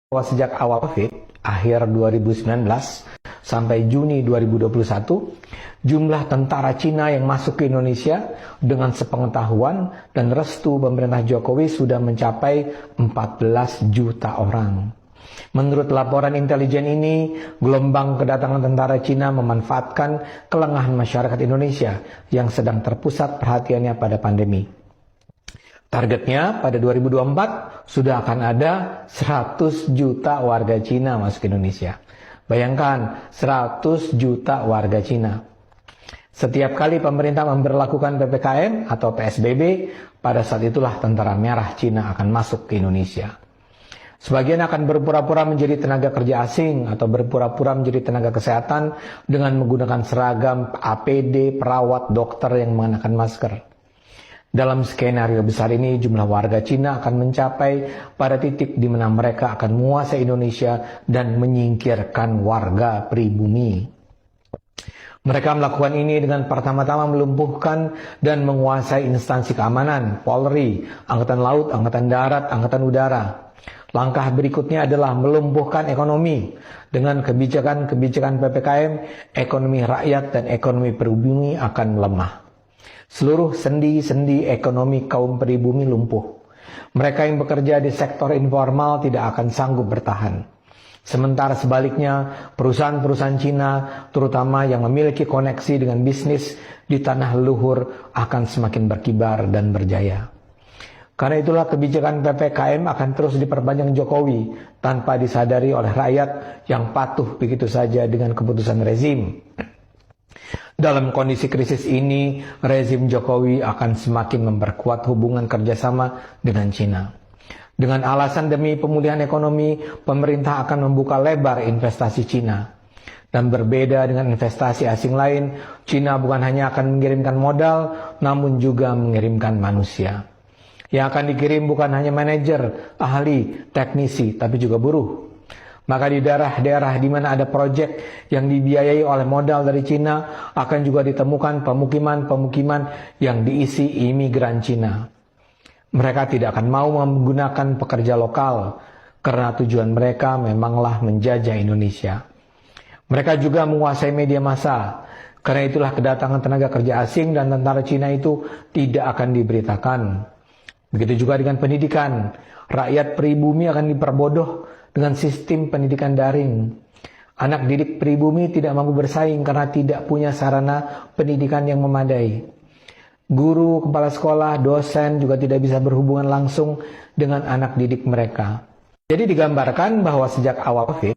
Bahwa sejak awal COVID, akhir 2019 sampai Juni 2021, jumlah tentara Cina yang masuk ke Indonesia dengan sepengetahuan dan restu pemerintah Jokowi sudah mencapai 14 juta orang. Menurut laporan intelijen ini, gelombang kedatangan tentara Cina memanfaatkan kelengahan masyarakat Indonesia yang sedang terpusat perhatiannya pada pandemi. Targetnya pada 2024 sudah akan ada 100 juta warga Cina masuk ke Indonesia. Bayangkan, 100 juta warga Cina. Setiap kali pemerintah memberlakukan PPKM atau PSBB, pada saat itulah tentara merah Cina akan masuk ke Indonesia. Sebagian akan berpura-pura menjadi tenaga kerja asing atau berpura-pura menjadi tenaga kesehatan dengan menggunakan seragam APD, perawat, dokter yang mengenakan masker. Dalam skenario besar ini, jumlah warga Cina akan mencapai pada titik di mana mereka akan menguasai Indonesia dan menyingkirkan warga pribumi. Mereka melakukan ini dengan pertama-tama melumpuhkan dan menguasai instansi keamanan, Polri, Angkatan Laut, Angkatan Darat, Angkatan Udara. Langkah berikutnya adalah melumpuhkan ekonomi. Dengan kebijakan-kebijakan PPKM, ekonomi rakyat dan ekonomi pribumi akan melemah. Seluruh sendi-sendi ekonomi kaum pribumi lumpuh. Mereka yang bekerja di sektor informal tidak akan sanggup bertahan. Sementara sebaliknya, perusahaan-perusahaan Cina, terutama yang memiliki koneksi dengan bisnis di tanah leluhur, akan semakin berkibar dan berjaya. Karena itulah kebijakan PPKM akan terus diperpanjang Jokowi tanpa disadari oleh rakyat yang patuh begitu saja dengan keputusan rezim. Dalam kondisi krisis ini, rezim Jokowi akan semakin memperkuat hubungan kerjasama dengan Cina. Dengan alasan demi pemulihan ekonomi, pemerintah akan membuka lebar investasi Cina. Dan berbeda dengan investasi asing lain, Cina bukan hanya akan mengirimkan modal, namun juga mengirimkan manusia. Yang akan dikirim bukan hanya manajer, ahli, teknisi, tapi juga buruh. Maka di daerah-daerah di mana ada proyek yang dibiayai oleh modal dari Cina, akan juga ditemukan pemukiman-pemukiman yang diisi imigran Cina. Mereka tidak akan mau menggunakan pekerja lokal, karena tujuan mereka memanglah menjajah Indonesia. Mereka juga menguasai media massa, karena itulah kedatangan tenaga kerja asing dan tentara Cina itu tidak akan diberitakan. Begitu juga dengan pendidikan, rakyat pribumi akan diperbodoh dengan sistem pendidikan daring. Anak didik pribumi tidak mampu bersaing karena tidak punya sarana pendidikan yang memadai. Guru, kepala sekolah, dosen juga tidak bisa berhubungan langsung dengan anak didik mereka. Jadi digambarkan bahwa sejak awal COVID,